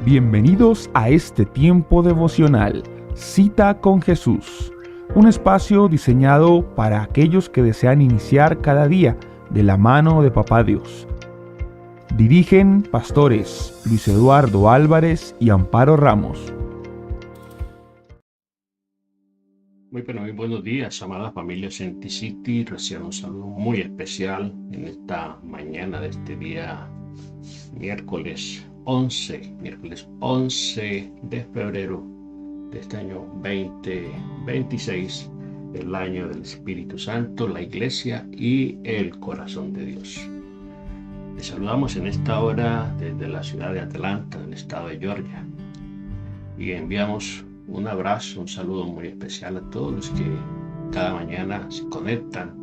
Bienvenidos a este tiempo devocional, Cita con Jesús, un espacio diseñado para aquellos que desean iniciar cada día de la mano de Papá Dios. Dirigen pastores Luis Eduardo Álvarez y Amparo Ramos. Muy buenos días, amada familia Senti City. Reciban un saludo muy especial en esta mañana de este día, miércoles 11 de febrero de este año 2026, el año del Espíritu Santo, la Iglesia y el corazón de Dios. Les saludamos en esta hora desde la ciudad de Atlanta, en el estado de Georgia, y enviamos un abrazo, un saludo muy especial a todos los que cada mañana se conectan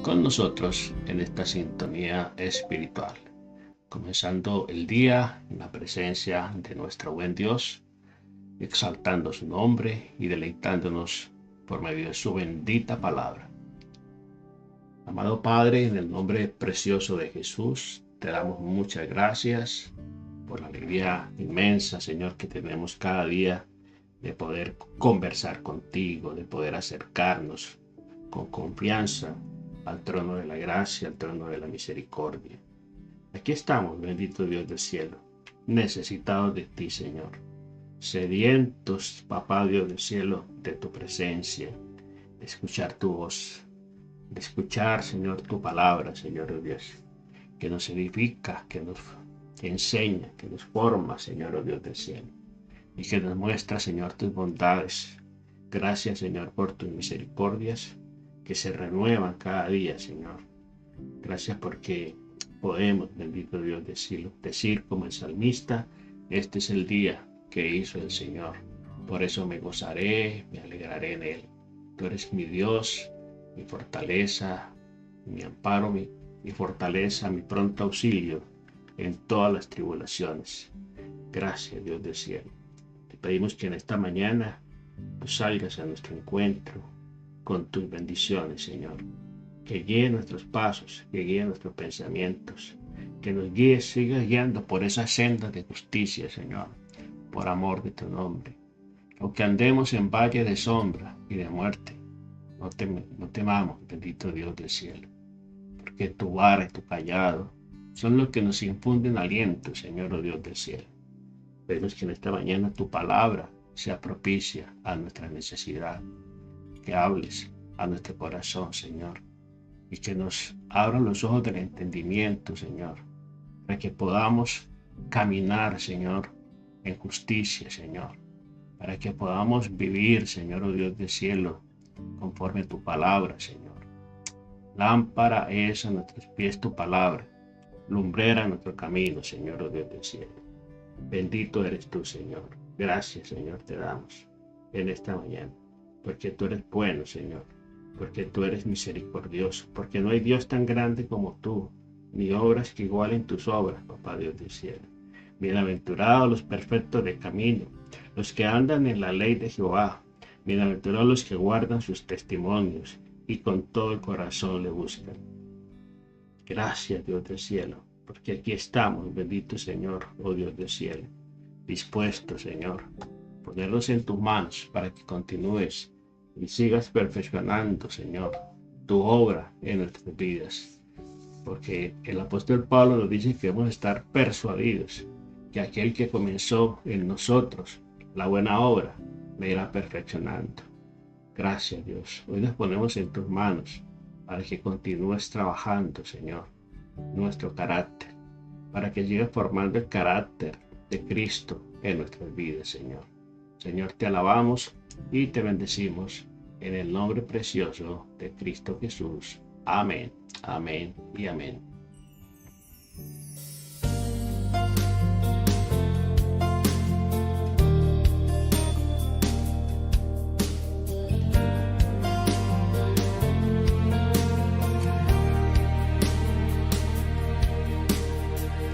con nosotros en esta sintonía espiritual. Comenzando el día en la presencia de nuestro buen Dios, exaltando su nombre y deleitándonos por medio de su bendita palabra. Amado Padre, en el nombre precioso de Jesús, te damos muchas gracias por la alegría inmensa, Señor, que tenemos cada día de poder conversar contigo, de poder acercarnos con confianza al trono de la gracia, al trono de la misericordia. Aquí estamos, bendito Dios del cielo, necesitados de ti, Señor, sedientos, Papá Dios del cielo, de tu presencia, de escuchar tu voz, de escuchar, Señor, tu palabra, Señor Dios, que nos edifica, que nos enseña, que nos forma, Señor Dios del cielo, y que nos muestra, Señor, tus bondades. Gracias, Señor, por tus misericordias que se renuevan cada día, Señor. Gracias porque podemos, bendito Dios, decir como el salmista: este es el día que hizo el Señor, por eso me gozaré, me alegraré en él. Tú eres mi Dios, mi fortaleza, mi amparo, mi fortaleza, mi pronto auxilio en todas las tribulaciones. Gracias, Dios del cielo. Te pedimos que en esta mañana tú salgas a nuestro encuentro con tus bendiciones, Señor. Que guíe nuestros pasos, que guíe nuestros pensamientos, que nos guíe, siga guiando por esa senda de justicia, Señor, por amor de tu nombre. Aunque andemos en valle de sombra y de muerte, no temamos, bendito Dios del cielo, porque tu vara y tu callado son los que nos infunden aliento, Señor, oh Dios del cielo. Pedimos que en esta mañana tu palabra sea propicia a nuestra necesidad, que hables a nuestro corazón, Señor, y que nos abra los ojos del entendimiento, Señor, para que podamos caminar, Señor, en justicia, Señor, para que podamos vivir, Señor, oh Dios del cielo, conforme a tu palabra, Señor. Lámpara es a nuestros pies tu palabra, lumbrera a nuestro camino, Señor, oh Dios del cielo. Bendito eres tú, Señor. Gracias, Señor, te damos en esta mañana, porque tú eres bueno, Señor, porque tú eres misericordioso, porque no hay Dios tan grande como tú, ni obras que igualen tus obras, Papá Dios del cielo. Bienaventurados los perfectos de camino, los que andan en la ley de Jehová. Bienaventurados los que guardan sus testimonios y con todo el corazón le buscan. Gracias, Dios del cielo, porque aquí estamos, bendito Señor, oh Dios del cielo, dispuestos, Señor, ponerlos en tus manos para que continúes y sigas perfeccionando, Señor, tu obra en nuestras vidas. Porque el apóstol Pablo nos dice que debemos estar persuadidos que aquel que comenzó en nosotros la buena obra la irá perfeccionando. Gracias, Dios. Hoy nos ponemos en tus manos para que continúes trabajando, Señor, nuestro carácter, para que sigas formando el carácter de Cristo en nuestras vidas, Señor. Señor, te alabamos y te bendecimos en el nombre precioso de Cristo Jesús. Amén, amén y amén.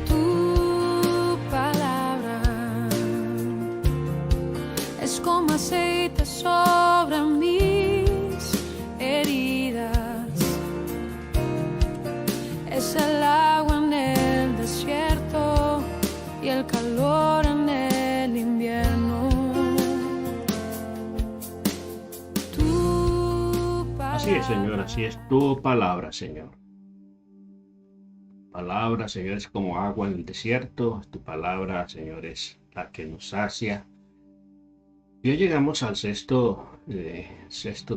Tu palabra es como aceite sobre mis heridas, es el agua en el desierto y el calor en el Señor, así es tu palabra, Señor. Palabra, Señor, es como agua en el desierto. Tu palabra, Señor, es la que nos sacia. Y hoy llegamos al sexto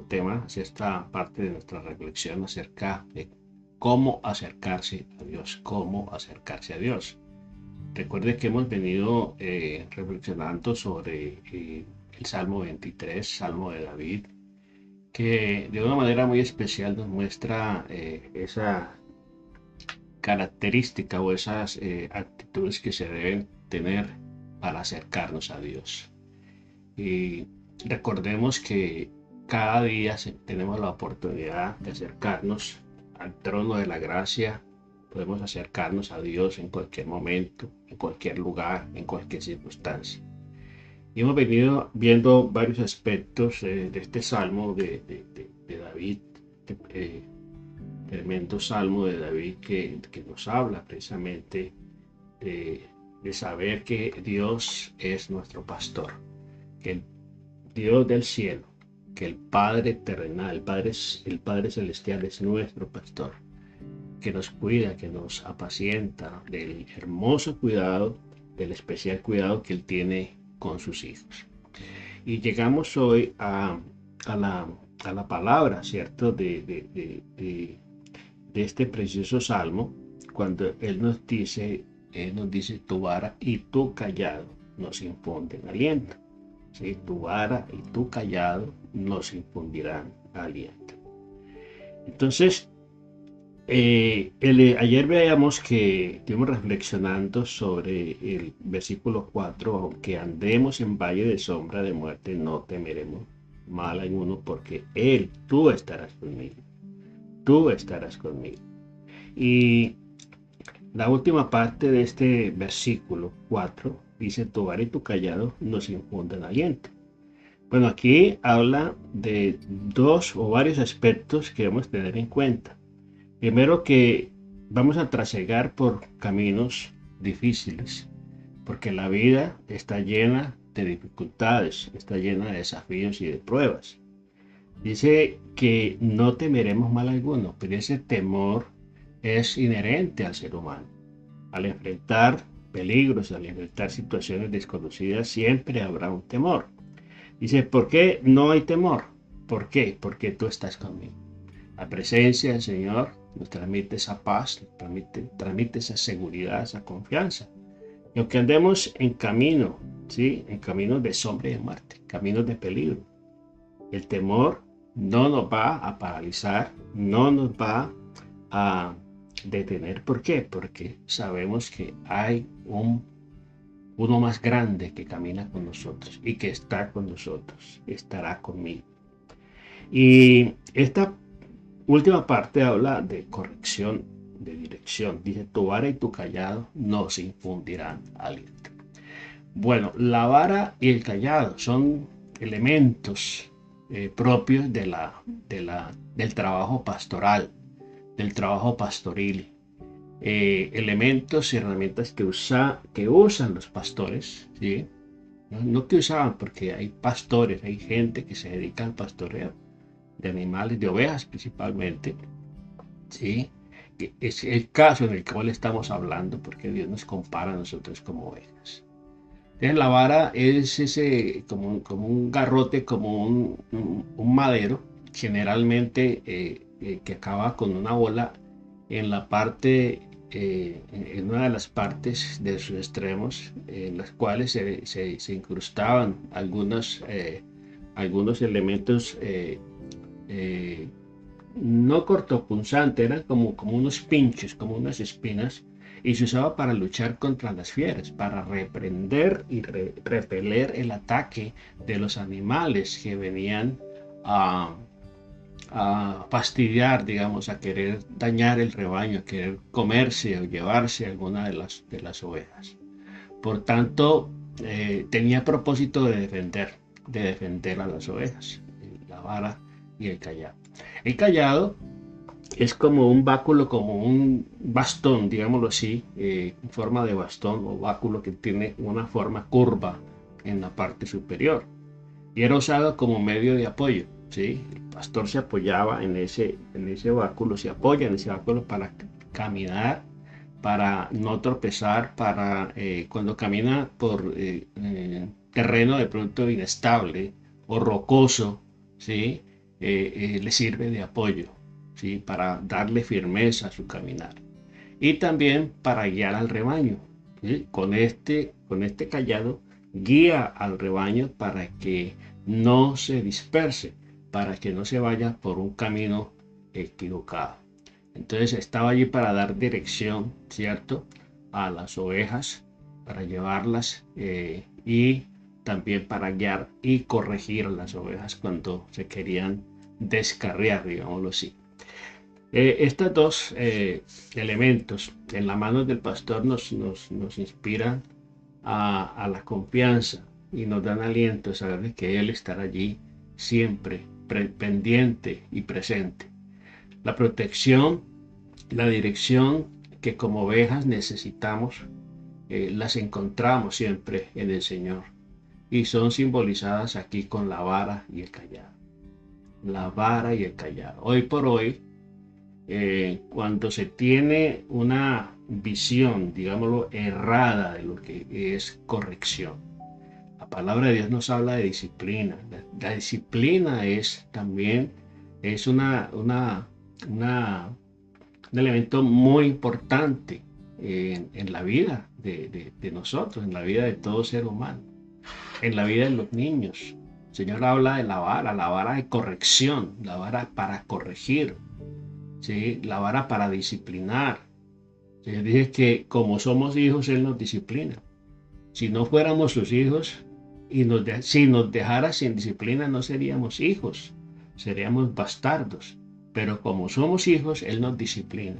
tema, sexta parte de nuestra reflexión acerca de cómo acercarse a Dios, cómo acercarse a Dios. Recuerde que hemos venido reflexionando sobre el Salmo 23, Salmo de David, que de una manera muy especial nos muestra esa característica o esas actitudes que se deben tener para acercarnos a Dios. Y recordemos que cada día tenemos la oportunidad de acercarnos al trono de la gracia. Podemos acercarnos a Dios en cualquier momento, en cualquier lugar, en cualquier circunstancia. Y hemos venido viendo varios aspectos de este salmo de David, tremendo salmo de David que nos habla precisamente de saber que Dios es nuestro pastor, que el Dios del cielo, que el Padre terrenal, el Padre celestial es nuestro pastor, que nos cuida, que nos apacienta, del hermoso cuidado, del especial cuidado que Él tiene con sus hijos. Y llegamos hoy a la palabra, ¿cierto?, de este precioso salmo, cuando Él nos dice, tu vara y tu callado nos infunden aliento. ¿Sí? Tu vara y tu callado nos infundirán aliento. Entonces, ayer veíamos que estuvimos reflexionando sobre el versículo 4, aunque andemos en valle de sombra de muerte, no temeremos mal alguno, porque tú estarás conmigo. Tú estarás conmigo. Y la última parte de este versículo 4 dice, tu vara y tu callado nos infunden aliento. Bueno, aquí habla de dos o varios aspectos que debemos tener en cuenta. Primero, que vamos a trasegar por caminos difíciles, porque la vida está llena de dificultades, está llena de desafíos y de pruebas. Dice que no temeremos mal alguno, pero ese temor es inherente al ser humano. Al enfrentar peligros, al enfrentar situaciones desconocidas, siempre habrá un temor. Dice, ¿por qué no hay temor? ¿Por qué? Porque tú estás conmigo. La presencia del Señor nos transmite esa paz, nos transmite esa seguridad, esa confianza. Y aunque andemos en camino, ¿sí?, en caminos de sombra y de muerte, caminos de peligro, el temor no nos va a paralizar, no nos va a detener. ¿Por qué? Porque sabemos que hay uno más grande que camina con nosotros y que está con nosotros, estará conmigo. Y esta última parte habla de corrección, de dirección. Dice, tu vara y tu callado nos infundirán aliento. Bueno, la vara y el callado son elementos propios del trabajo pastoral, del trabajo pastoril. Elementos y herramientas que usan los pastores, ¿sí? No que usaban, porque hay pastores, hay gente que se dedica al pastoreo de animales, de ovejas principalmente, ¿sí? Que es el caso en el cual estamos hablando, porque Dios nos compara a nosotros como ovejas. Entonces la vara es como un garrote, como un madero, generalmente que acaba con una bola en la parte, en una de las partes de sus extremos, en las cuales se incrustaban algunos elementos no cortopunzantes, eran como unos pinchos, como unas espinas, y se usaba para luchar contra las fieras, para reprender y repeler el ataque de los animales que venían a fastidiar, digamos, a querer dañar el rebaño, a querer comerse o llevarse alguna de las ovejas. Por tanto, tenía propósito de defender a las ovejas, la vara y el callado. El callado es como un báculo, como un bastón, digámoslo así, en forma de bastón o báculo que tiene una forma curva en la parte superior. Y era usado como medio de apoyo. ¿sí? El pastor se apoyaba en ese báculo, se apoya en ese báculo para caminar, para no tropezar, para cuando camina por terreno de pronto inestable o rocoso, ¿sí? Le sirve de apoyo, ¿sí? Para darle firmeza a su caminar y también para guiar al rebaño, ¿sí? Con este cayado guía al rebaño para que no se disperse, para que no se vaya por un camino equivocado. Entonces estaba allí para dar dirección, ¿cierto?, a las ovejas, para llevarlas y también para guiar y corregir a las ovejas cuando se querían descarriar, digámoslo así. Estos dos elementos en la mano del pastor nos inspiran a la confianza y nos dan aliento a saber que Él estará allí siempre, pendiente y presente. La protección, la dirección que como ovejas necesitamos, las encontramos siempre en el Señor y son simbolizadas aquí con la vara y el cayado. La vara y el cayado. Hoy por hoy, cuando se tiene una visión, digámoslo, errada de lo que es corrección, la palabra de Dios nos habla de disciplina. La disciplina es también un elemento muy importante en la vida de nosotros, en la vida de todo ser humano, en la vida de los niños. El Señor habla de la vara de corrección, la vara para corregir, ¿sí? La vara para disciplinar. El Señor dice que como somos hijos, Él nos disciplina. Si no fuéramos sus hijos y si nos dejara sin disciplina, no seríamos hijos, seríamos bastardos. Pero como somos hijos, Él nos disciplina.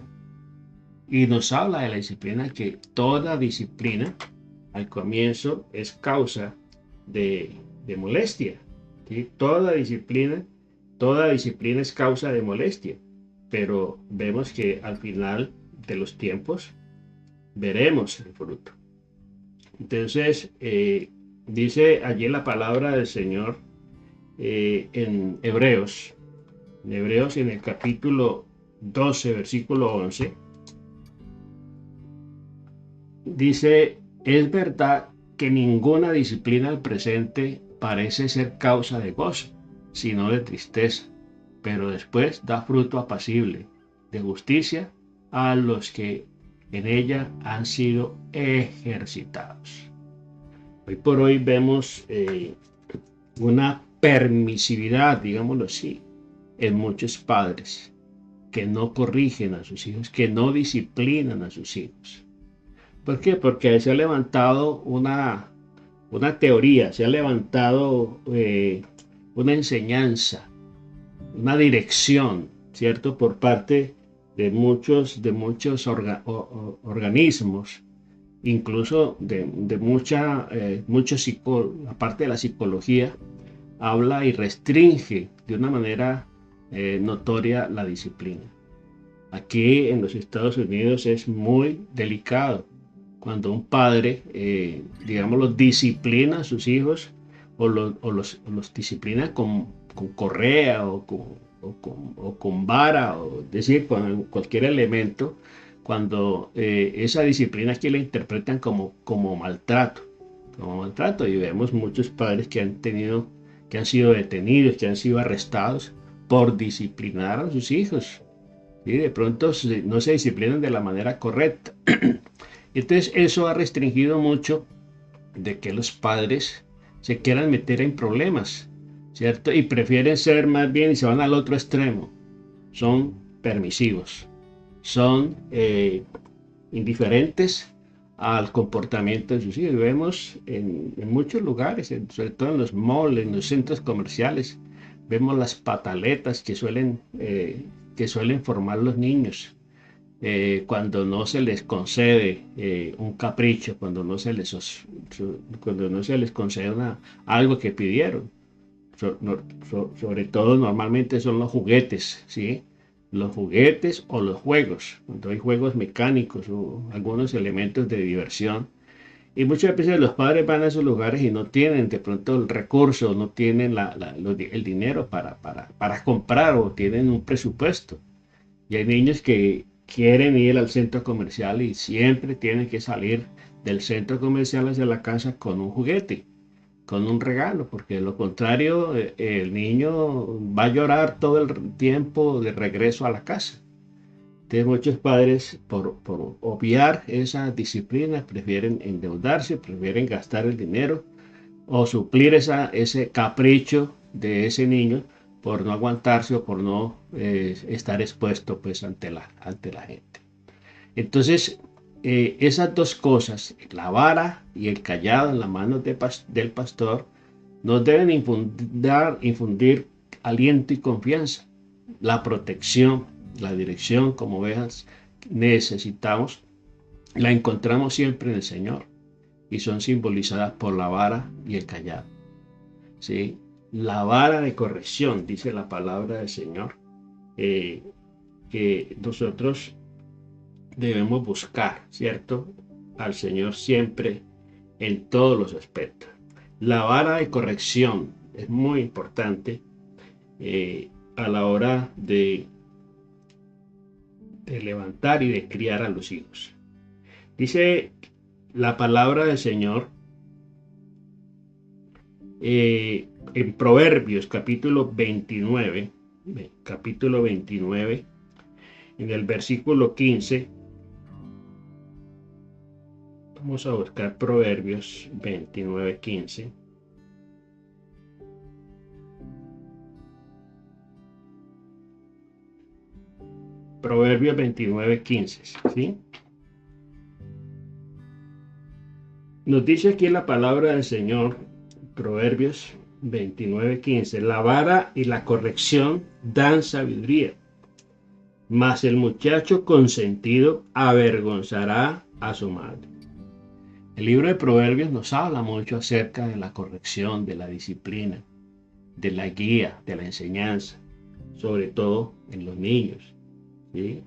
Y nos habla de la disciplina, que toda disciplina al comienzo es causa de molestia, ¿sí? Toda disciplina es causa de molestia. Pero vemos que al final de los tiempos veremos el fruto. Entonces, dice allí la palabra del Señor en Hebreos en el capítulo 12, versículo 11, dice: es verdad que ninguna disciplina al presente parece ser causa de gozo, sino de tristeza, pero después da fruto apacible de justicia a los que en ella han sido ejercitados. Hoy por hoy vemos una permisividad, digámoslo así, en muchos padres que no corrigen a sus hijos, que no disciplinan a sus hijos. ¿Por qué? Porque se ha levantado una teoría, se ha levantado una enseñanza, una dirección, ¿cierto?, por parte de muchos organismos, incluso de aparte de la psicología, habla y restringe de una manera notoria la disciplina. Aquí en los Estados Unidos es muy delicado cuando un padre, digámoslo, disciplina a sus hijos o los disciplina con correa o con vara, o decir, con cualquier elemento, cuando esa disciplina aquí la interpretan como maltrato, y vemos muchos padres que han sido detenidos, que han sido arrestados por disciplinar a sus hijos, ¿sí? De pronto no se disciplinan de la manera correcta. Entonces eso ha restringido mucho de que los padres se quieran meter en problemas, ¿cierto? Y prefieren ser más bien, y se van al otro extremo. Son permisivos, son indiferentes al comportamiento de sus hijos. Vemos en muchos lugares, sobre todo en los malls, en los centros comerciales, vemos las pataletas que suelen formar los niños cuando no se les concede un capricho, cuando no se les concede algo que pidieron. Sobre todo normalmente son los juguetes, ¿sí? Los juguetes o los juegos, cuando hay juegos mecánicos o algunos elementos de diversión, Y muchas veces los padres van a esos lugares y no tienen de pronto el recurso, no tienen el dinero para comprar o tienen un presupuesto. Y hay niños que quieren ir al centro comercial y siempre tienen que salir del centro comercial hacia la casa con un juguete, con un regalo, porque de lo contrario el niño va a llorar todo el tiempo de regreso a la casa. Entonces muchos padres por obviar esa disciplina prefieren endeudarse, prefieren gastar el dinero o suplir ese capricho de ese niño por no aguantarse o por no estar expuesto pues ante la gente. Entonces esas dos cosas, la vara y el cayado en las manos del pastor, nos deben infundir aliento y confianza, la protección, la dirección como ovejas necesitamos, la encontramos siempre en el Señor y son simbolizadas por la vara y el cayado. ¿Sí? La vara de corrección, dice la palabra del Señor, que nosotros debemos buscar, ¿cierto? Al Señor siempre en todos los aspectos. La vara de corrección es muy importante a la hora de levantar y de criar a los hijos. Dice la palabra del Señor en Proverbios capítulo 29, en el versículo 15. Vamos a buscar Proverbios 29, 15. Proverbios 29, 15, ¿sí? Nos dice aquí la palabra del Señor, Proverbios 29, 15. La vara y la corrección dan sabiduría, mas el muchacho consentido avergonzará a su madre. El libro de Proverbios nos habla mucho acerca de la corrección, de la disciplina, de la guía, de la enseñanza, sobre todo en los niños. ¿Sí?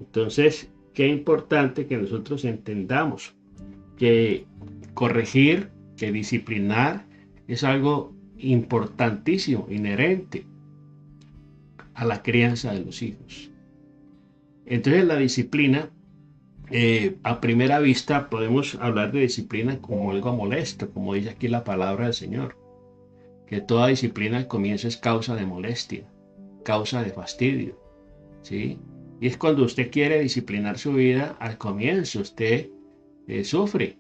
Entonces, qué importante que nosotros entendamos que corregir, que disciplinar es algo importantísimo, inherente a la crianza de los hijos. Entonces, la disciplina, a primera vista podemos hablar de disciplina como algo molesto, como dice aquí la palabra del Señor, que toda disciplina al comienzo es causa de molestia, causa de fastidio, ¿sí? Y es cuando usted quiere disciplinar su vida, al comienzo usted sufre.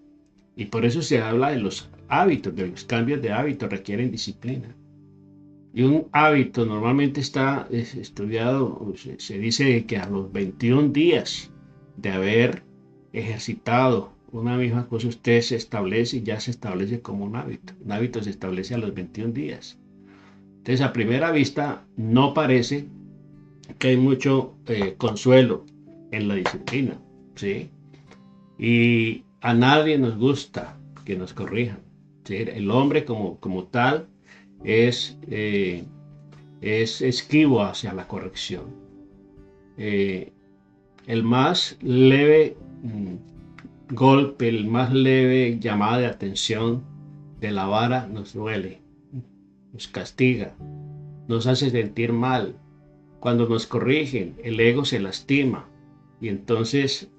Y por eso se habla de los hábitos, de los cambios de hábitos requieren disciplina. Y un hábito normalmente está estudiado, se dice que a los 21 días de haber ejercitado una misma cosa, usted se establece y ya se establece como un hábito. Un hábito se establece a los 21 días. Entonces, a primera vista, no parece que hay mucho consuelo en la disciplina, ¿sí? Y a nadie nos gusta que nos corrijan, ¿sí? El hombre como tal es esquivo hacia la corrección. El más leve golpe, el más leve llamada de atención de la vara nos duele, nos castiga, nos hace sentir mal. Cuando nos corrigen, el ego se lastima y entonces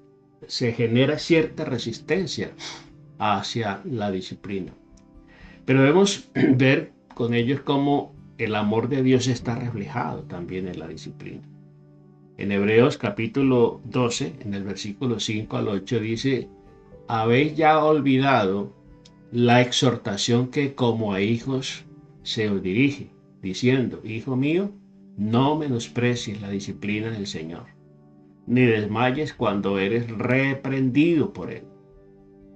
se genera cierta resistencia hacia la disciplina. Pero debemos ver con ellos cómo el amor de Dios está reflejado también en la disciplina. En Hebreos capítulo 12, en el versículo 5 al 8 dice: habéis ya olvidado la exhortación que como a hijos se os dirige, diciendo: hijo mío, no menosprecies la disciplina del Señor, ni desmayes cuando eres reprendido por Él.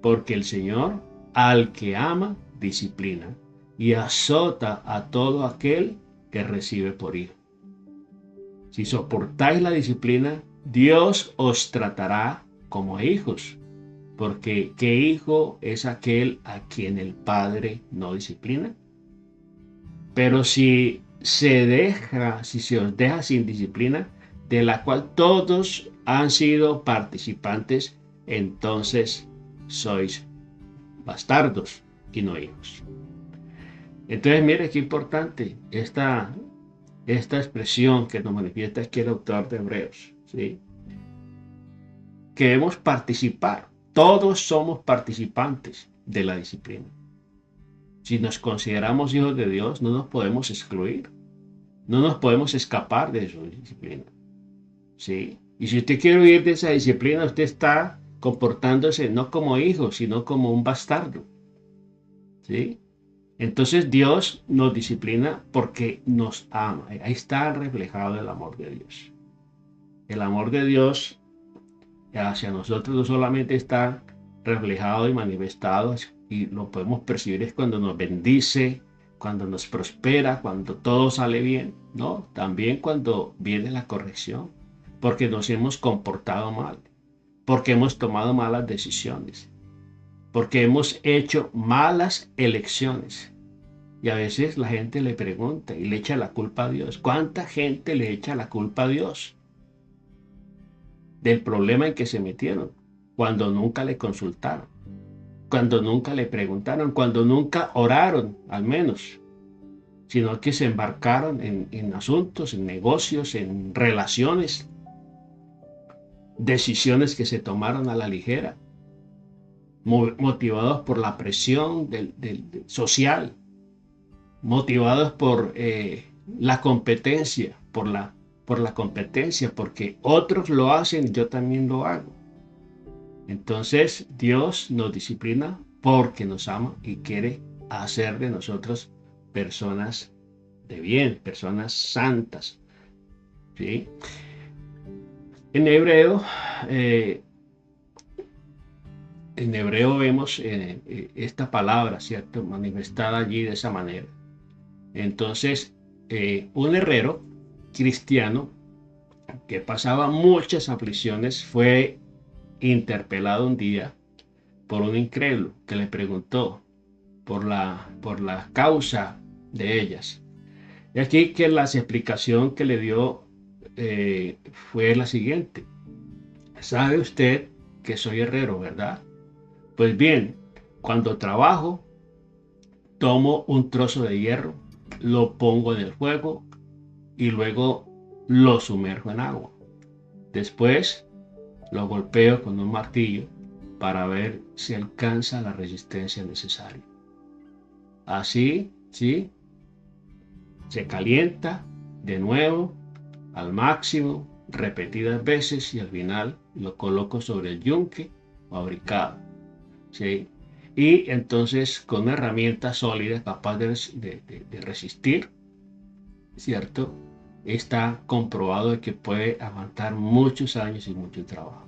Porque el Señor, al que ama, disciplina y azota a todo aquel que recibe por hijo. Si soportáis la disciplina, Dios os tratará como a hijos. Porque ¿qué hijo es aquel a quien el Padre no disciplina? Pero si se os deja sin disciplina, de la cual todos han sido participantes, entonces sois bastardos y no hijos. Entonces, mire qué importante esta expresión que nos manifiesta aquí el autor de Hebreos, ¿sí? Que debemos participar. Todos somos participantes de la disciplina. Si nos consideramos hijos de Dios, no nos podemos excluir. No nos podemos escapar de su disciplina, ¿sí? Y si usted quiere huir de esa disciplina, usted está comportándose no como hijo, sino como un bastardo, ¿sí? Entonces Dios nos disciplina porque nos ama. Ahí está reflejado el amor de Dios. El amor de Dios hacia nosotros no solamente está reflejado y manifestado, y lo podemos percibir es cuando nos bendice, cuando nos prospera, cuando todo sale bien, ¿no? También cuando viene la corrección, porque nos hemos comportado mal, porque hemos tomado malas decisiones, porque hemos hecho malas elecciones. Y a veces la gente le pregunta y le echa la culpa a Dios. ¿Cuánta gente le echa la culpa a Dios del problema en que se metieron cuando nunca le consultaron, cuando nunca le preguntaron, cuando nunca oraron al menos, sino que se embarcaron en asuntos, en negocios, en relaciones, decisiones que se tomaron a la ligera, motivados por la presión social, motivados por la competencia, por la competencia, porque otros lo hacen, yo también lo hago. Entonces Dios nos disciplina porque nos ama y quiere hacer de nosotros personas de bien, personas santas, ¿sí? En hebreo vemos esta palabra, ¿cierto?, manifestada allí de esa manera. Entonces, un herrero cristiano que pasaba muchas aflicciones fue interpelado un día por un incrédulo que le preguntó por la causa de ellas. Y aquí que la explicación que le dio fue la siguiente: ¿sabe usted que soy herrero, verdad? Pues bien, cuando trabajo, tomo un trozo de hierro, lo pongo en el fuego y luego lo sumerjo en agua. Después lo golpeo con un martillo para ver si alcanza la resistencia necesaria. Así, ¿sí?, se calienta de nuevo al máximo, repetidas veces, y al final lo coloco sobre el yunque fabricado, ¿sí? Y entonces con una herramienta sólida capaz de resistir, ¿cierto?, está comprobado de que puede aguantar muchos años y mucho trabajo.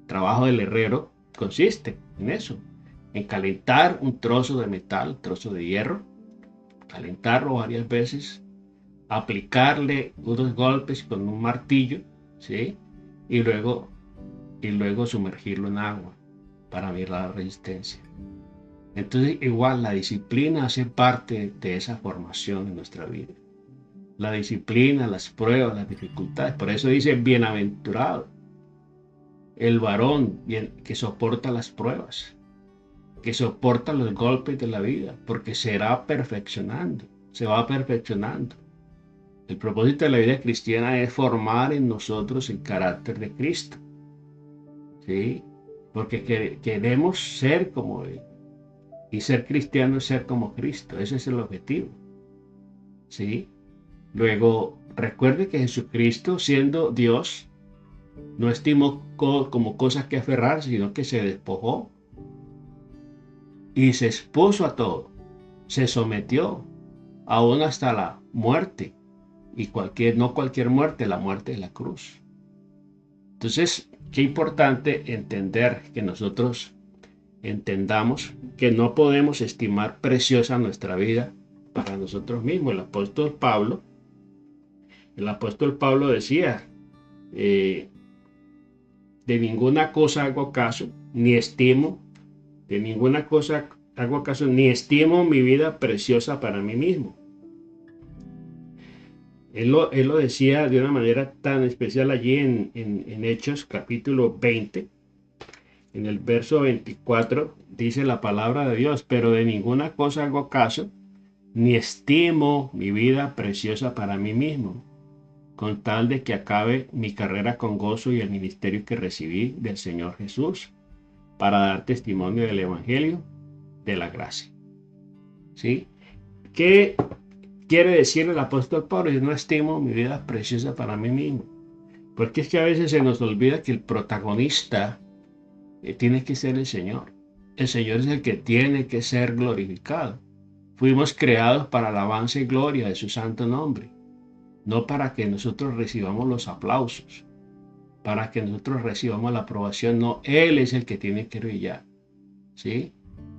El trabajo del herrero consiste en eso, en calentar un trozo de metal, un trozo de hierro, calentarlo varias veces, aplicarle unos golpes con un martillo, ¿sí?, y luego sumergirlo en agua para ver la resistencia. Entonces, igual la disciplina hace parte de esa formación en nuestra vida. La disciplina, las pruebas, las dificultades. Por eso dice: bienaventurado el varón que soporta las pruebas, que soporta los golpes de la vida, porque se va perfeccionando. El propósito de la vida cristiana es formar en nosotros el carácter de Cristo, ¿sí? Porque queremos ser como Él. Y ser cristiano es ser como Cristo. Ese es el objetivo, ¿sí? Luego, recuerde que Jesucristo, siendo Dios, no estimó como cosas que aferrarse, sino que se despojó y se expuso a todo. Se sometió aún hasta la muerte, y no cualquier muerte, la muerte de la cruz. Entonces, qué importante entender, que nosotros entendamos que no podemos estimar preciosa nuestra vida para nosotros mismos. El apóstol Pablo decía: de ninguna cosa hago caso, ni estimo mi vida preciosa para mí mismo. Él lo decía de una manera tan especial allí en Hechos capítulo 20, en el verso 24, dice la palabra de Dios: pero de ninguna cosa hago caso, ni estimo mi vida preciosa para mí mismo, con tal de que acabe mi carrera con gozo y el ministerio que recibí del Señor Jesús, para dar testimonio del Evangelio de la gracia. ¿Sí? ¿Qué quiere decir el apóstol Pablo? Yo no estimo mi vida preciosa para mí mismo. Porque es que a veces se nos olvida que el protagonista tiene que ser el Señor. El Señor es el que tiene que ser glorificado. Fuimos creados para alabanza y gloria de su santo nombre, no para que nosotros recibamos los aplausos, para que nosotros recibamos la aprobación. No, Él es el que tiene que brillar. ¿Sí?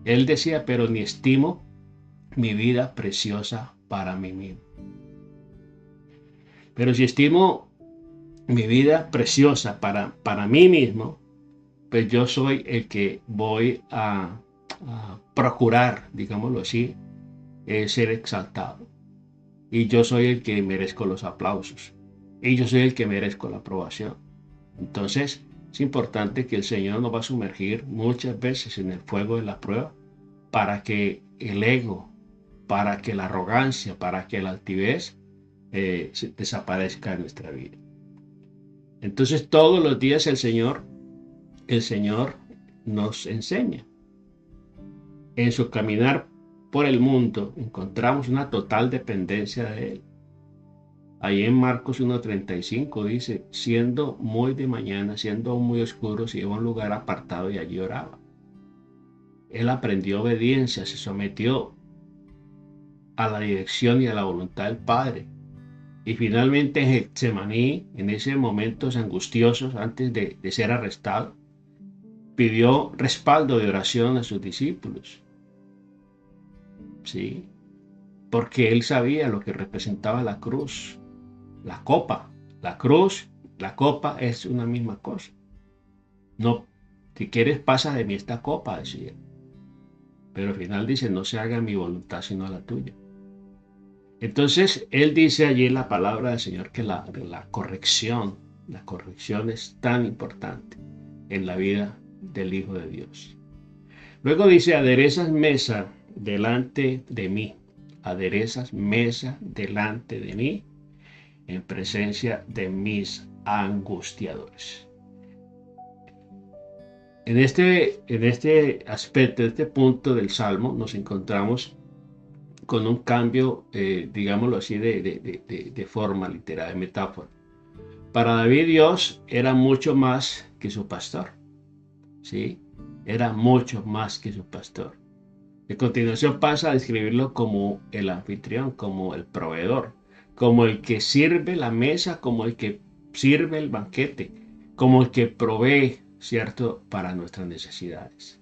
Él decía: pero ni estimo mi vida preciosa para mí mismo. Pero si estimo mi vida preciosa para mí mismo, pues yo soy el que voy a procurar, digámoslo así, ser exaltado. Y yo soy el que merezco los aplausos. Y yo soy el que merezco la aprobación. Entonces, es importante que el Señor nos va a sumergir muchas veces en el fuego de la prueba, para que el ego, para que la arrogancia, para que la altivez desaparezca de nuestra vida. Entonces, todos los días el Señor nos enseña. En su caminar por el mundo encontramos una total dependencia de Él. Ahí en Marcos 1:35 dice: siendo muy de mañana, siendo muy oscuro, se iba a un lugar apartado y allí oraba. Él aprendió obediencia, se sometió a la dirección y a la voluntad del Padre. Y finalmente en Getsemaní, en esos momentos angustiosos antes de ser arrestado, pidió respaldo de oración a sus discípulos. ¿Sí? Porque él sabía lo que representaba la cruz, la copa. La cruz, la copa es una misma cosa. No, si quieres pasa de mí esta copa, decía. Pero al final dice: no se haga mi voluntad sino la tuya. Entonces él dice allí en la palabra del Señor que la corrección es tan importante en la vida del Hijo de Dios. Luego dice: aderezas mesa delante de mí, aderezas mesa delante de mí en presencia de mis angustiadores. En este aspecto, en este punto del Salmo, nos encontramos con un cambio, digámoslo así, de forma literal, de metáfora. Para David, Dios era mucho más que su pastor. ¿Sí? Era mucho más que su pastor. A continuación pasa a describirlo como el anfitrión, como el proveedor, como el que sirve la mesa, como el que sirve el banquete, como el que provee, ¿cierto?, para nuestras necesidades.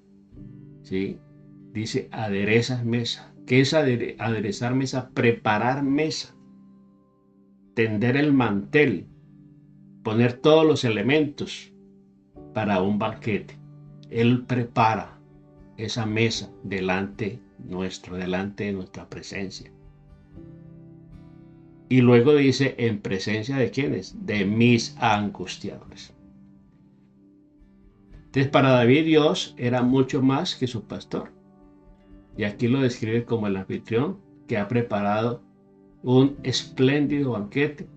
¿Sí? Dice: aderezas mesa. ¿Qué es aderezar mesa? Preparar mesa, tender el mantel, poner todos los elementos para un banquete. Él prepara esa mesa delante de nuestra presencia. Y luego dice: en presencia de ¿quiénes? De mis angustiadores. Entonces, para David, Dios era mucho más que su pastor. Y aquí lo describe como el anfitrión que ha preparado un espléndido banquete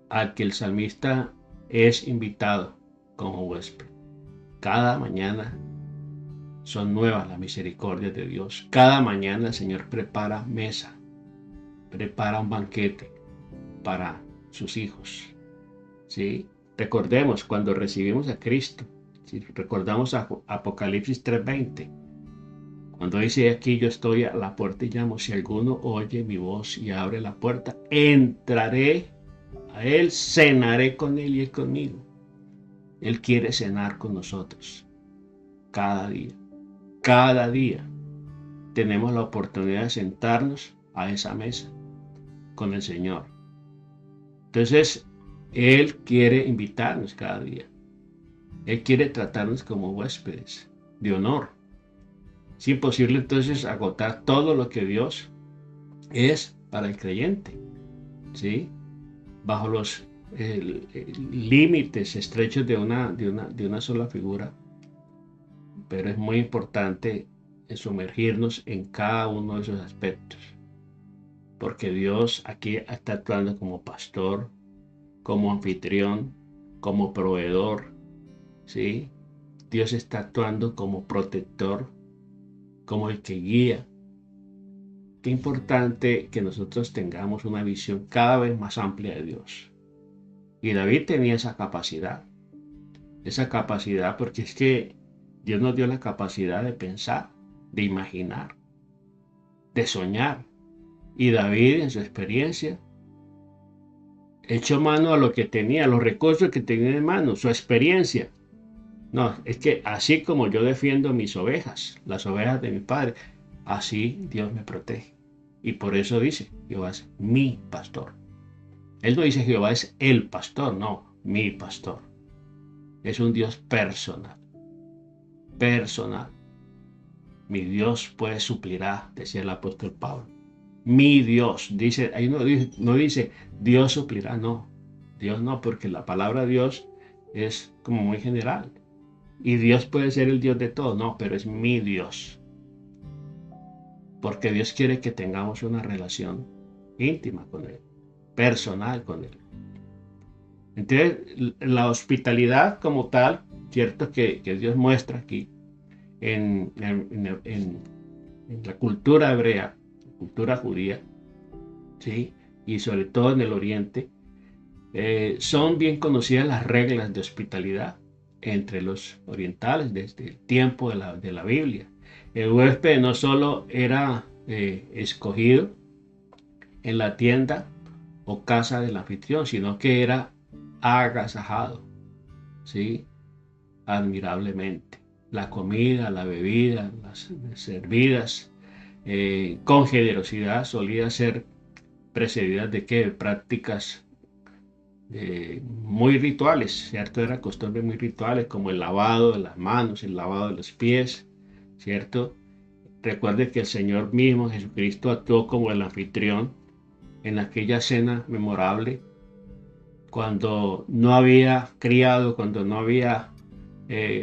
al que el salmista es invitado como huésped. Cada mañana son nuevas las misericordias de Dios. Cada mañana el Señor prepara mesa, prepara un banquete para sus hijos. ¿Sí? Recordemos cuando recibimos a Cristo. Si recordamos a Apocalipsis 3:20, cuando dice: aquí yo estoy a la puerta y llamo, si alguno oye mi voz y abre la puerta, entraré a él, cenaré con él y él conmigo. Él quiere cenar con nosotros cada día. Cada día tenemos la oportunidad de sentarnos a esa mesa con el Señor. Entonces, Él quiere invitarnos cada día. Él quiere tratarnos como huéspedes de honor. Es imposible entonces agotar todo lo que Dios es para el creyente, ¿sí? Bajo los límites estrechos de una sola figura, pero es muy importante sumergirnos en cada uno de esos aspectos, porque Dios aquí está actuando como pastor, como anfitrión, como proveedor, ¿sí? Dios está actuando como protector, como el que guía. Qué importante que nosotros tengamos una visión cada vez más amplia de Dios. Y David tenía esa capacidad porque es que Dios nos dio la capacidad de pensar, de imaginar, de soñar. Y David, en su experiencia, echó mano a lo que tenía, a los recursos que tenía en mano, su experiencia. No, es que así como yo defiendo mis ovejas, las ovejas de mi padre, así Dios me protege. Y por eso dice, Jehová es mi pastor. Él no dice Jehová es el pastor, no, mi pastor. Es un Dios personal. Personal. Mi Dios pues suplirá, decía el apóstol Pablo. Mi Dios, dice, ahí no dice Dios suplirá, no. Dios no, porque la palabra Dios es como muy general. Y Dios puede ser el Dios de todos, no, pero es mi Dios. Porque Dios quiere que tengamos una relación íntima con Él, personal con Él. Entonces, la hospitalidad como tal, cierto que Dios muestra aquí en la cultura hebrea, cultura judía, ¿sí? Y sobre todo en el Oriente, son bien conocidas las reglas de hospitalidad entre los orientales desde el tiempo de la Biblia. El huésped no solo era escogido en la tienda o casa del anfitrión, sino que era agasajado, ¿sí? Admirablemente. La comida, la bebida, las servidas con generosidad solía ser precedidas de qué? Prácticas muy rituales, ¿cierto? Era costumbre muy rituales como el lavado de las manos, el lavado de los pies, ¿cierto? Recuerde que el Señor mismo, Jesucristo, actuó como el anfitrión en aquella cena memorable, cuando no había criado, cuando no había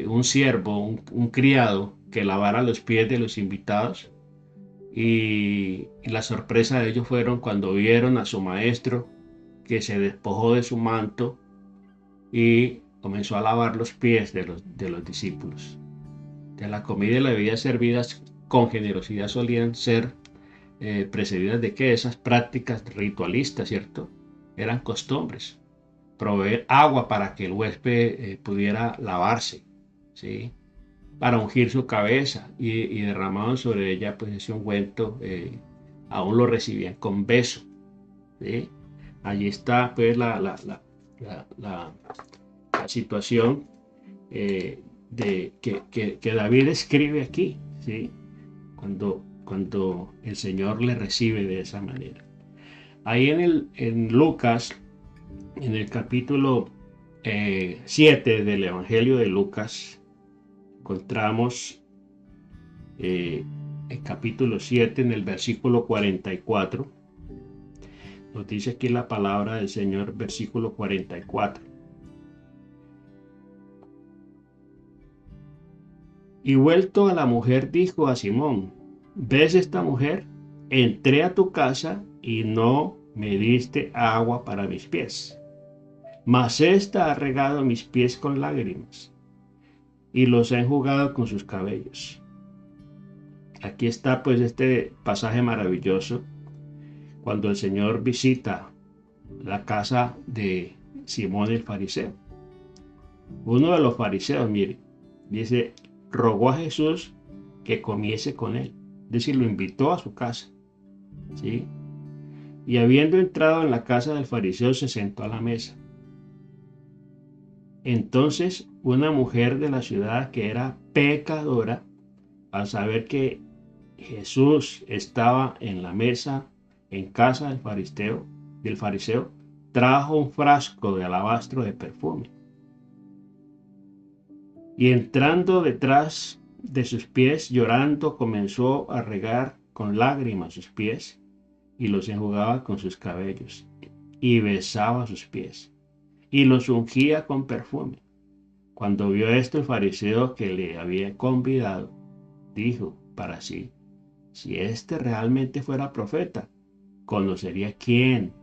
un siervo, un criado que lavara los pies de los invitados. Y la sorpresa de ellos fueron cuando vieron a su maestro que se despojó de su manto y comenzó a lavar los pies de los discípulos. De la comida y la bebida servidas con generosidad solían ser precedidas de que esas prácticas ritualistas, ¿cierto? Eran costumbres. Proveer agua para que el huésped pudiera lavarse, ¿sí? Para ungir su cabeza y derramaban sobre ella pues ese ungüento, aún lo recibían con beso, ¿sí? Allí está pues la situación que David escribe aquí, ¿sí? Cuando el Señor le recibe de esa manera. Ahí en Lucas, en el capítulo 7 del Evangelio de Lucas, encontramos el capítulo 7 en el versículo 44. Nos dice aquí la palabra del Señor, versículo 44. Y vuelto a la mujer dijo a Simón, ¿ves esta mujer? Entré a tu casa y no me diste agua para mis pies, mas ésta ha regado mis pies con lágrimas y los ha enjugado con sus cabellos. Aquí está pues este pasaje maravilloso cuando el Señor visita la casa de Simón el fariseo. Uno de los fariseos, mire, dice, rogó a Jesús que comiese con él, es decir, lo invitó a su casa, ¿sí? Y habiendo entrado en la casa del fariseo se sentó a la mesa. Entonces una mujer de la ciudad que era pecadora, al saber que Jesús estaba en la mesa en casa del fariseo, trajo un frasco de alabastro de perfume. Y entrando detrás de sus pies, llorando, comenzó a regar con lágrimas sus pies y los enjugaba con sus cabellos y besaba sus pies y los ungía con perfume. Cuando vio esto, el fariseo que le había convidado dijo para sí: si este realmente fuera profeta, conocería quién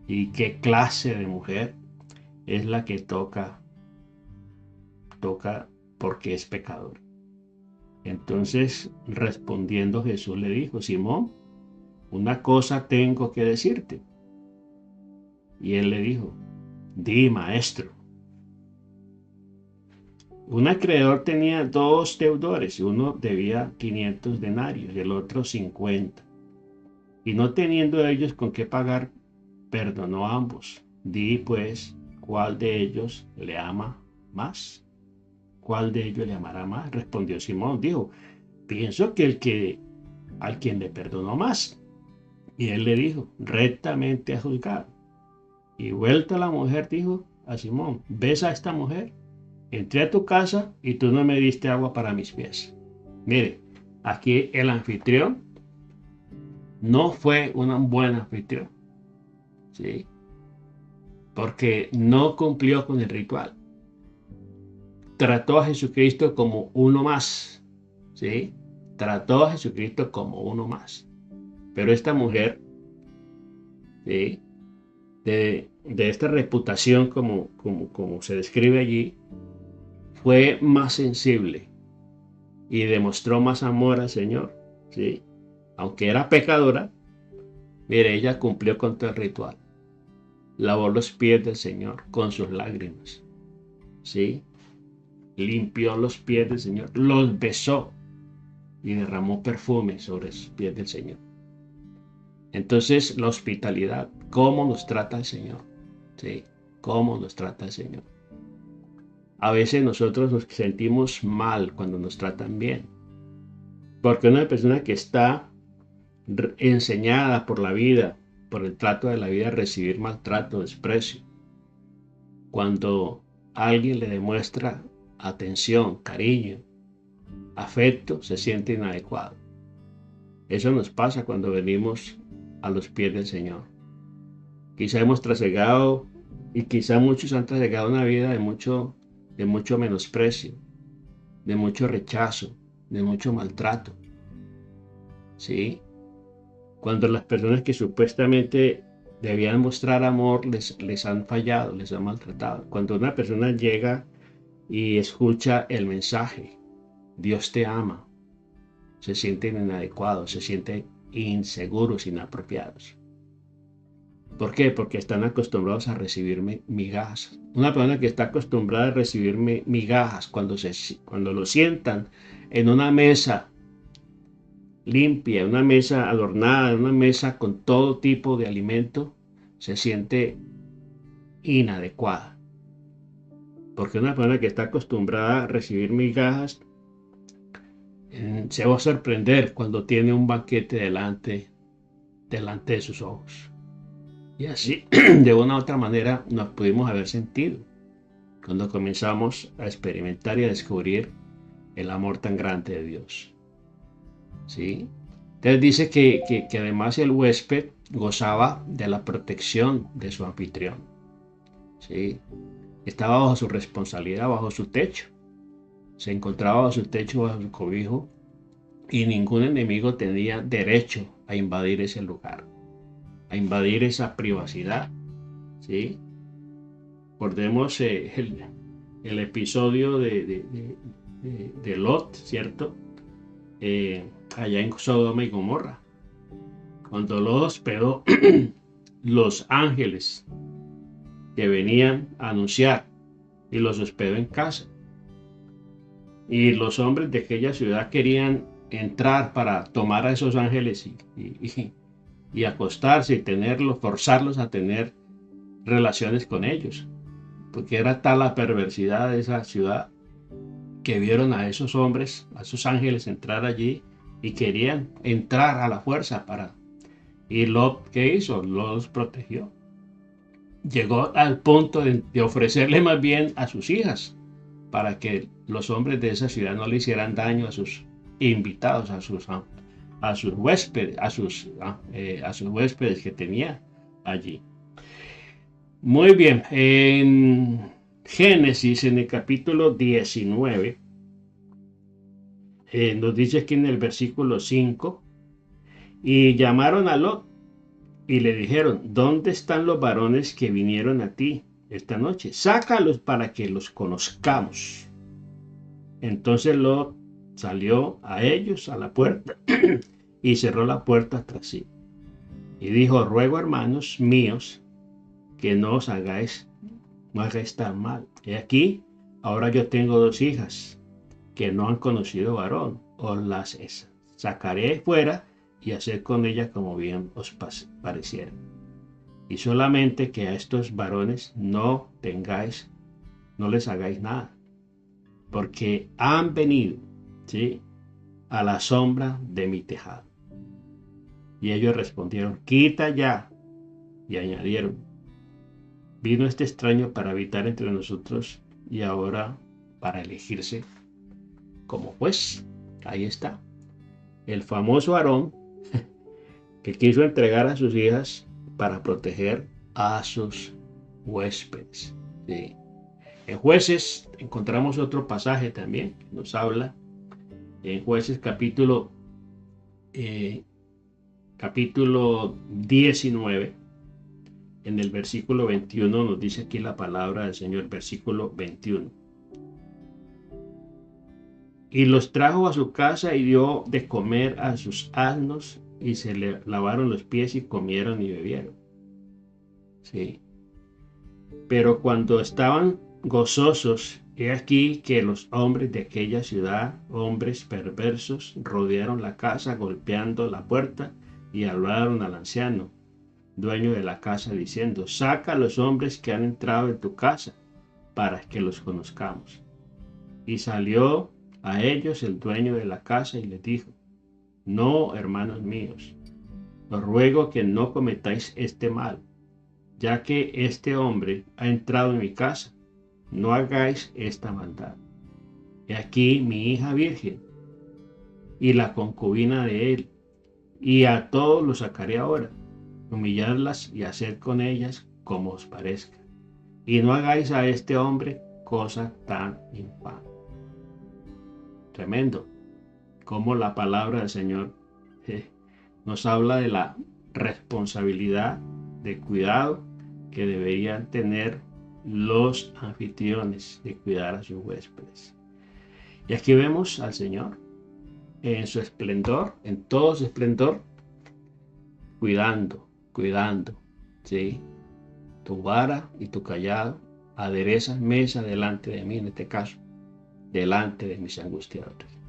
y qué clase de mujer es la que toca porque es pecador. Entonces, respondiendo, Jesús le dijo: Simón, una cosa tengo que decirte. Y él le dijo: di, maestro. Un acreedor tenía 2 deudores, uno debía 500 denarios y el otro 50. Y no teniendo ellos con qué pagar, perdonó a ambos. Di pues, ¿cuál de ellos le ama más? ¿Cuál de ellos le amará más? Respondió Simón, dijo: pienso que al quien le perdonó más. Y él le dijo: rectamente has juzgado. Y vuelta la mujer dijo a Simón: ¿ves a esta mujer? Entré a tu casa y tú no me diste agua para mis pies. Mire, aquí el anfitrión no fue un buen anfitrión, ¿sí? Porque no cumplió con el ritual. Trató a Jesucristo como uno más, ¿sí? Trató a Jesucristo como uno más. Pero esta mujer, ¿sí?, de esta reputación como se describe allí, fue más sensible y demostró más amor al Señor, ¿sí? Aunque era pecadora, mire, ella cumplió con todo el ritual. Lavó los pies del Señor con sus lágrimas, ¿sí? Limpió los pies del Señor, los besó y derramó perfume sobre los pies del Señor. Entonces, la hospitalidad, ¿cómo nos trata el Señor? ¿Sí? ¿Cómo nos trata el Señor? A veces nosotros nos sentimos mal cuando nos tratan bien, porque una persona que está enseñada por la vida, por el trato de la vida, a recibir maltrato, desprecio, cuando alguien le demuestra atención, cariño, afecto, se siente inadecuado. Eso nos pasa cuando venimos a los pies del Señor. Quizá hemos trasegado, y quizá muchos han trasegado una vida de mucho menosprecio, de mucho rechazo, de mucho maltrato, ¿sí? Cuando las personas que supuestamente debían mostrar amor les han fallado, les han maltratado. Cuando una persona llega y escucha el mensaje: Dios te ama, se sienten inadecuados, se sienten inseguros, inapropiados. ¿Por qué? Porque están acostumbrados a recibir migajas. Una persona que está acostumbrada a recibir migajas, cuando lo sientan en una mesa limpia, una mesa adornada, una mesa con todo tipo de alimento, se siente inadecuada. Porque una persona que está acostumbrada a recibir migajas se va a sorprender cuando tiene un banquete delante de sus ojos. Y así, de una u otra manera, nos pudimos haber sentido cuando comenzamos a experimentar y a descubrir el amor tan grande de Dios, ¿sí? Entonces dice que además el huésped gozaba de la protección de su anfitrión, ¿sí? Estaba bajo su responsabilidad, bajo su techo. Se encontraba bajo su techo, bajo su cobijo, y ningún enemigo tenía derecho a invadir ese lugar, a invadir esa privacidad, ¿sí? Recordemos el episodio de Lot, ¿cierto? Allá en Sodoma y Gomorra, cuando Lot hospedó los ángeles que venían a anunciar, y los hospedó en casa. Y los hombres de aquella ciudad querían entrar para tomar a esos ángeles y acostarse y forzarlos a tener relaciones con ellos, porque era tal la perversidad de esa ciudad que vieron a esos hombres, a esos ángeles, entrar allí y querían entrar a la fuerza y Lot, ¿qué hizo? Los protegió. Llegó al punto de ofrecerle más bien a sus hijas para que los hombres de esa ciudad no le hicieran daño a sus invitados, a sus huéspedes, a sus huéspedes que tenía allí. Muy bien, Génesis, en el capítulo 19, nos dice aquí en el versículo 5, y llamaron a Lot y le dijeron, ¿dónde están los varones que vinieron a ti esta noche? Sácalos para que los conozcamos. Entonces Lot salió a ellos a la puerta y cerró la puerta tras sí. Y dijo, ruego, hermanos míos, que no os hagáis tan mal. He aquí, ahora yo tengo 2 hijas que no han conocido varón. Os las sacaré fuera y hacer con ellas como bien os pareciera. Y solamente que a estos varones no les hagáis nada, porque han venido, ¿sí?, a la sombra de mi tejado. Y ellos respondieron, quita ya. Y añadieron, vino este extraño para habitar entre nosotros y ahora para elegirse como juez. Ahí está. El famoso Aarón que quiso entregar a sus hijas para proteger a sus huéspedes. Sí. En Jueces encontramos otro pasaje también que nos habla. En Jueces capítulo 19, en el versículo 21, nos dice aquí la palabra del Señor, versículo 21. Y los trajo a su casa y dio de comer a sus asnos, y se le lavaron los pies y comieron y bebieron. Sí. Pero cuando estaban gozosos, he aquí que los hombres de aquella ciudad, hombres perversos, rodearon la casa golpeando la puerta y hablaron al anciano, dueño de la casa, diciendo, saca a los hombres que han entrado en tu casa para que los conozcamos. Y salió a ellos el dueño de la casa y les dijo, no, hermanos míos, os ruego que no cometáis este mal, ya que este hombre ha entrado en mi casa. No hagáis esta maldad. He aquí mi hija virgen y la concubina de él, y a todos los sacaré ahora, humilladlas y hacer con ellas como os parezca. Y no hagáis a este hombre cosa tan infame. Tremendo. Como la palabra del Señor nos habla de la responsabilidad de cuidado que deberían tener los anfitriones de cuidar a sus huéspedes. Y aquí vemos al Señor en su esplendor, en todo su esplendor, cuidando, ¿sí? Tu vara y tu callado aderezan mesa delante de mí, en este caso, delante de mis angustiadores.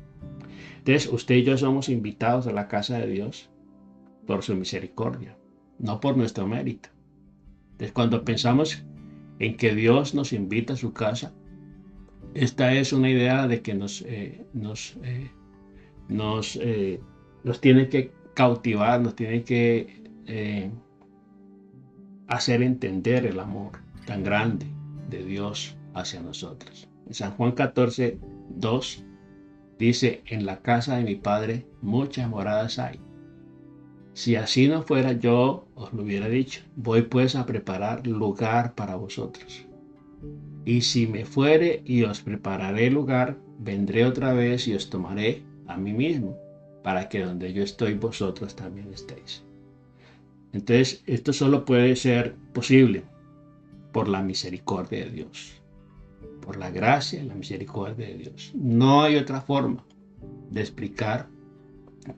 Entonces, usted y yo somos invitados a la casa de Dios por su misericordia, no por nuestro mérito. Entonces, cuando pensamos en que Dios nos invita a su casa, esta es una idea de que nos tiene que cautivar, nos tiene que hacer entender el amor tan grande de Dios hacia nosotros. En San Juan 14, 2 dice, en la casa de mi Padre muchas moradas hay. Si así no fuera, yo os lo hubiera dicho. Voy pues a preparar lugar para vosotros. Y si me fuere y os prepararé lugar, vendré otra vez y os tomaré a mí mismo, para que donde yo estoy, vosotros también estéis. Entonces, esto solo puede ser posible por la misericordia de Dios, por la gracia y la misericordia de Dios. No hay otra forma de explicar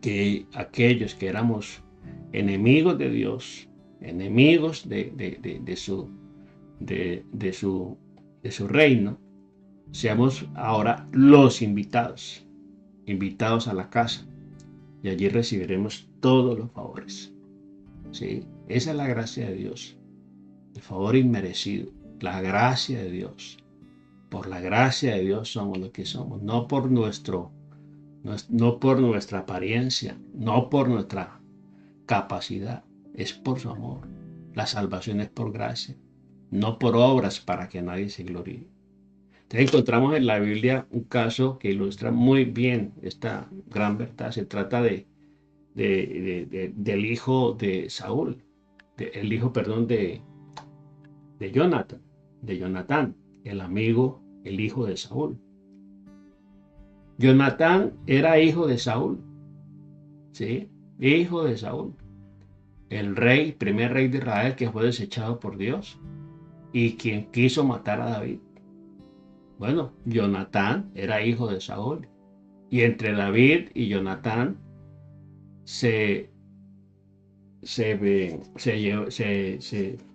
que aquellos que éramos enemigos de Dios, enemigos de su reino, seamos ahora los invitados a la casa, y allí recibiremos todos los favores. ¿Sí? Esa es la gracia de Dios, el favor inmerecido, la gracia de Dios. Por la gracia de Dios somos lo que somos, no por nuestra apariencia, no por nuestra capacidad, es por su amor. La salvación es por gracia, no por obras para que nadie se gloríe. Entonces encontramos en la Biblia un caso que ilustra muy bien esta gran verdad. Se trata del hijo de Saúl, el hijo de Jonatán. el amigo, el hijo de Saúl. Jonatán era hijo de Saúl, ¿sí? Hijo de Saúl, el rey, primer rey de Israel que fue desechado por Dios y quien quiso matar a David. Bueno, Jonatán era hijo de Saúl y entre David y Jonatán se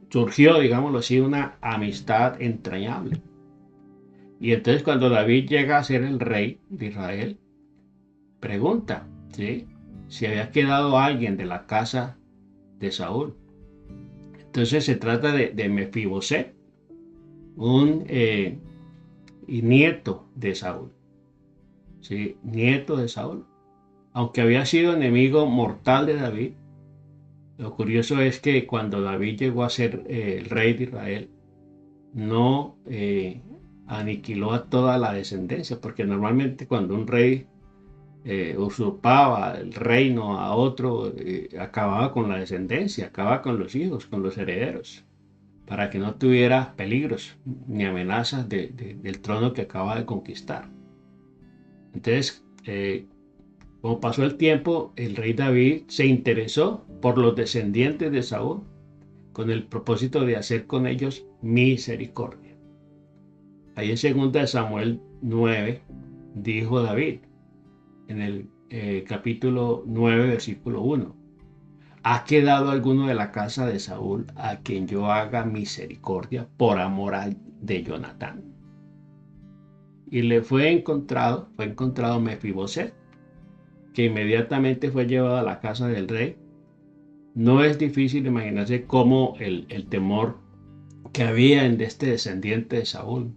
surgió, digámoslo así, una amistad entrañable. Y entonces cuando David llega a ser el rey de Israel, pregunta, ¿sí?, si había quedado alguien de la casa de Saúl. Entonces se trata de Mefiboset, un nieto de Saúl, ¿sí?, nieto de Saúl. Aunque había sido enemigo mortal de David, lo curioso es que cuando David llegó a ser el rey de Israel, no aniquiló a toda la descendencia, porque normalmente cuando un rey usurpaba el reino a otro, acababa con la descendencia, acababa con los hijos, con los herederos, para que no tuviera peligros ni amenazas del trono que acaba de conquistar. Entonces, como pasó el tiempo, el rey David se interesó por los descendientes de Saúl con el propósito de hacer con ellos misericordia. Ahí en 2 Samuel 9 dijo David, en el capítulo 9, versículo 1, ¿ha quedado alguno de la casa de Saúl a quien yo haga misericordia por amor de Jonatán? Y le fue encontrado Mefiboset, que inmediatamente fue llevado a la casa del rey. No es difícil imaginarse cómo el temor que había en este descendiente de Saúl,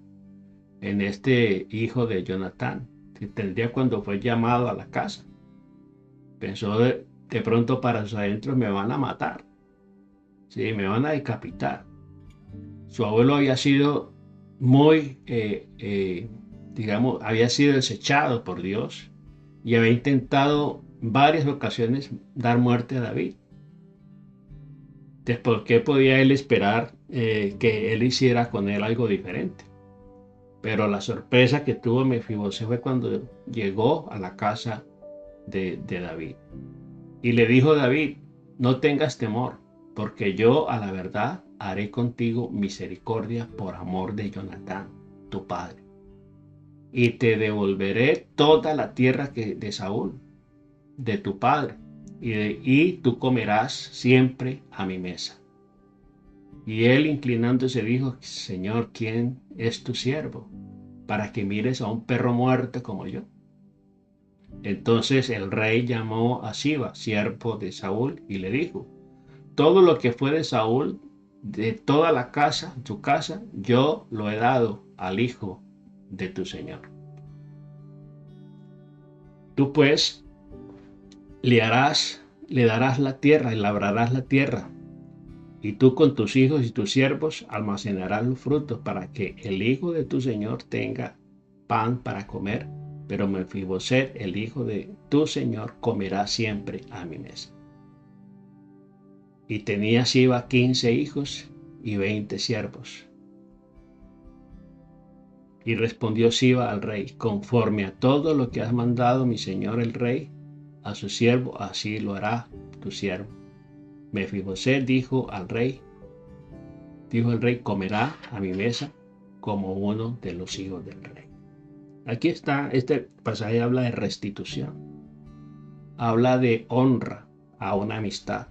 en este hijo de Jonatán, que tendría cuando fue llamado a la casa. Pensó de pronto para sus adentros, me van a matar, ¿sí?, me van a decapitar. Su abuelo había sido muy, había sido desechado por Dios y había intentado varias ocasiones dar muerte a David. Entonces, ¿por qué podía él esperar que él hiciera con él algo diferente? Pero la sorpresa que tuvo Mefiboset fue cuando llegó a la casa de David. Y le dijo David, no tengas temor, porque yo a la verdad haré contigo misericordia por amor de Jonatán, tu padre. Y te devolveré toda la tierra de Saúl, de tu padre, y tú comerás siempre a mi mesa. Y él inclinándose dijo, Señor, ¿quién es tu siervo para que mires a un perro muerto como yo? Entonces el rey llamó a Siba, siervo de Saúl, y le dijo, todo lo que fue de Saúl, de toda la casa, tu casa, yo lo he dado al hijo de tu señor. Tú pues le darás la tierra y labrarás la tierra, y tú con tus hijos y tus siervos almacenarás los frutos para que el hijo de tu señor tenga pan para comer, pero Mefiboset, el hijo de tu señor, comerá siempre a mi mesa. Y tenía Siba 15 hijos y 20 siervos. Y respondió Siba al rey, conforme a todo lo que has mandado mi señor el rey, a su siervo, así lo hará tu siervo. Mefiboset dijo el rey, comerá a mi mesa como uno de los hijos del rey. Aquí está, este pasaje habla de restitución, habla de honra a una amistad,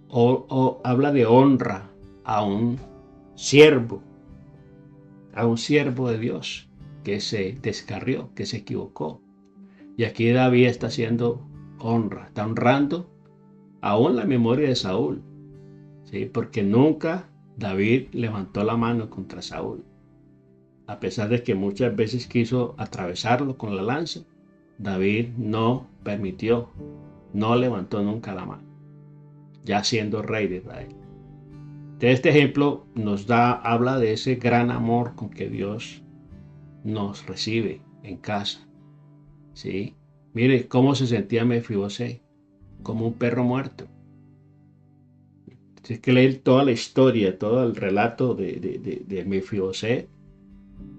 o habla de honra a un siervo de Dios que se descarrió, que se equivocó. Y aquí David está haciendo honra, está honrando aún la memoria de Saúl, ¿sí?, porque nunca David levantó la mano contra Saúl. A pesar de que muchas veces quiso atravesarlo con la lanza, David no permitió, no levantó nunca la mano, ya siendo rey de Israel. De este ejemplo habla de ese gran amor con que Dios nos recibe en casa, ¿sí? Mire cómo se sentía Mefiboset, como un perro muerto. Si es que leer toda la historia, todo el relato de Mefiboset,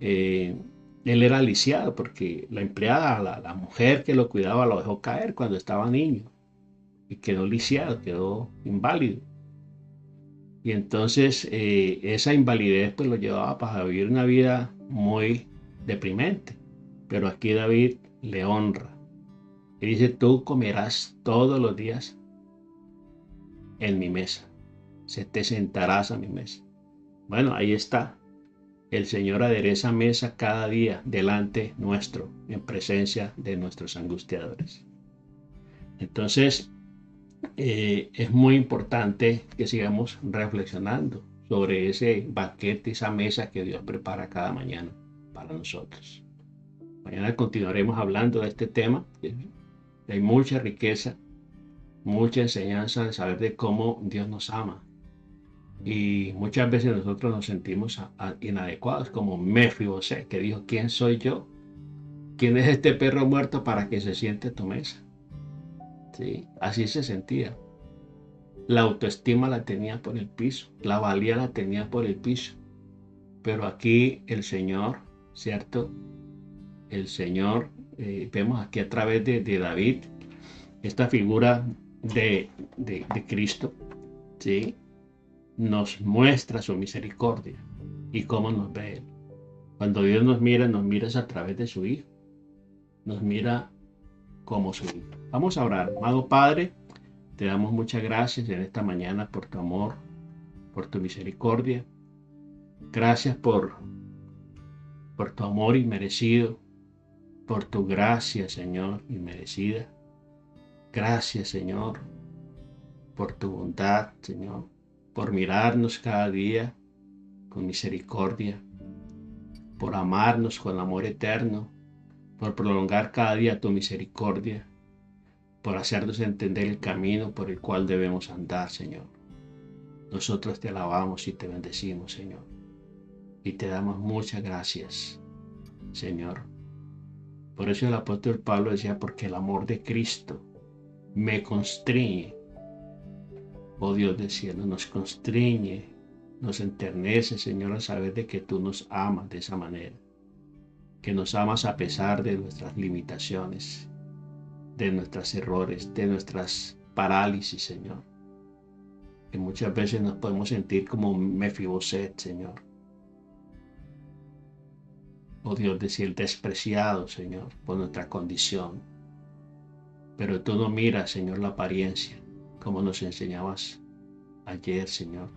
él era lisiado porque la empleada, la mujer que lo cuidaba, lo dejó caer cuando estaba niño y quedó lisiado, quedó inválido. Y entonces esa invalidez pues lo llevaba para vivir una vida muy deprimente. Pero aquí David le honra y dice: tú comerás todos los días en mi mesa, te sentarás a mi mesa. Bueno, ahí está. El Señor adereza mesa cada día delante nuestro, en presencia de nuestros angustiadores. Entonces, es muy importante que sigamos reflexionando sobre ese banquete, esa mesa que Dios prepara cada mañana para nosotros. Mañana continuaremos hablando de este tema. Hay mucha riqueza, mucha enseñanza de saber de cómo Dios nos ama. Y muchas veces nosotros nos sentimos inadecuados, como Mefiboset, que dijo: ¿quién soy yo? ¿Quién es este perro muerto para que se siente a tu mesa? ¿Sí? Así se sentía. La autoestima la tenía por el piso, la valía la tenía por el piso. Pero aquí el Señor, ¿cierto? El Señor, vemos aquí a través de David, esta figura de Cristo, ¿sí? Nos muestra su misericordia y cómo nos ve Él. Cuando Dios nos mira a través de su Hijo. Nos mira como su Hijo. Vamos a orar. Amado Padre, te damos muchas gracias en esta mañana por tu amor, por tu misericordia. Gracias por tu amor inmerecido, por tu gracia, Señor, inmerecida. Gracias, Señor, por tu bondad, Señor, por mirarnos cada día con misericordia, por amarnos con amor eterno, por prolongar cada día tu misericordia, por hacernos entender el camino por el cual debemos andar, Señor. Nosotros te alabamos y te bendecimos, Señor, y te damos muchas gracias, Señor. Por eso el apóstol Pablo decía: porque el amor de Cristo me constriñe. Oh Dios del cielo, nos constriñe, nos enternece, Señor, al saber de que tú nos amas de esa manera, que nos amas a pesar de nuestras limitaciones, de nuestros errores, de nuestras parálisis, Señor. Que muchas veces nos podemos sentir como Mefiboset, Señor. Oh Dios del cielo, despreciado, Señor, por nuestra condición. Pero tú no miras, Señor, la apariencia, como nos enseñabas ayer, Señor.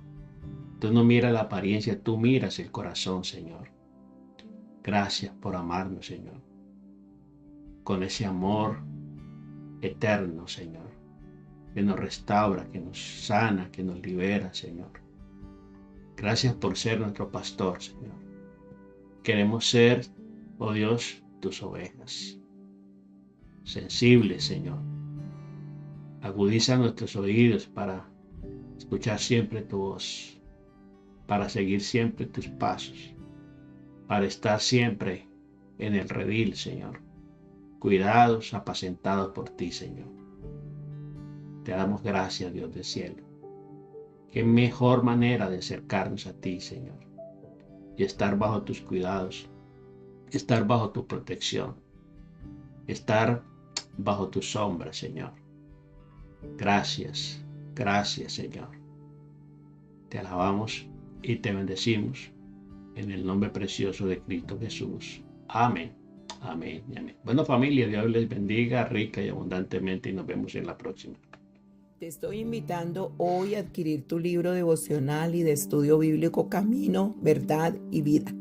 Tú no miras la apariencia, tú miras el corazón, Señor. Gracias por amarnos, Señor, con ese amor eterno, Señor, que nos restaura, que nos sana, que nos libera, Señor. Gracias por ser nuestro pastor, Señor. Queremos ser, oh Dios, tus ovejas, sensibles, Señor. Agudiza nuestros oídos para escuchar siempre tu voz, para seguir siempre tus pasos, para estar siempre en el redil, Señor, cuidados, apacentados por ti, Señor. Te damos gracias, Dios del cielo. Qué mejor manera de acercarnos a ti, Señor, y estar bajo tus cuidados, estar bajo tu protección, estar bajo tu sombra, Señor. Gracias, gracias, Señor. Te alabamos y te bendecimos en el nombre precioso de Cristo Jesús. Amén, amén y amén. Bueno, familia, Dios les bendiga rica y abundantemente y nos vemos en la próxima. Te estoy invitando hoy a adquirir tu libro devocional y de estudio bíblico Camino, Verdad y Vida.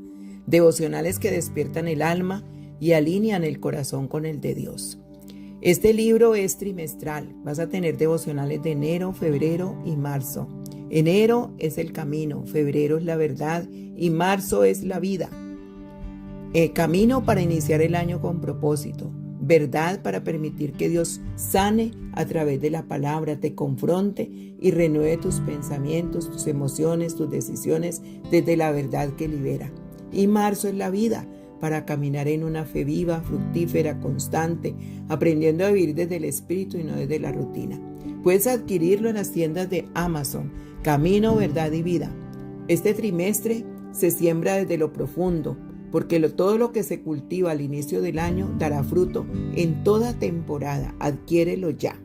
Devocionales que despiertan el alma y alinean el corazón con el de Dios. Este libro es trimestral. Vas a tener devocionales de enero, febrero y marzo. Enero es el camino, febrero es la verdad y marzo es la vida. Camino para iniciar el año con propósito. Verdad para permitir que Dios sane a través de la palabra, te confronte y renueve tus pensamientos, tus emociones, tus decisiones desde la verdad que libera. Y marzo es la vida para caminar en una fe viva, fructífera, constante, aprendiendo a vivir desde el Espíritu y no desde la rutina. Puedes adquirirlo en las tiendas de Amazon, Camino, Verdad y Vida. Este trimestre se siembra desde lo profundo, porque todo lo que se cultiva al inicio del año dará fruto en toda temporada. Adquiérelo ya.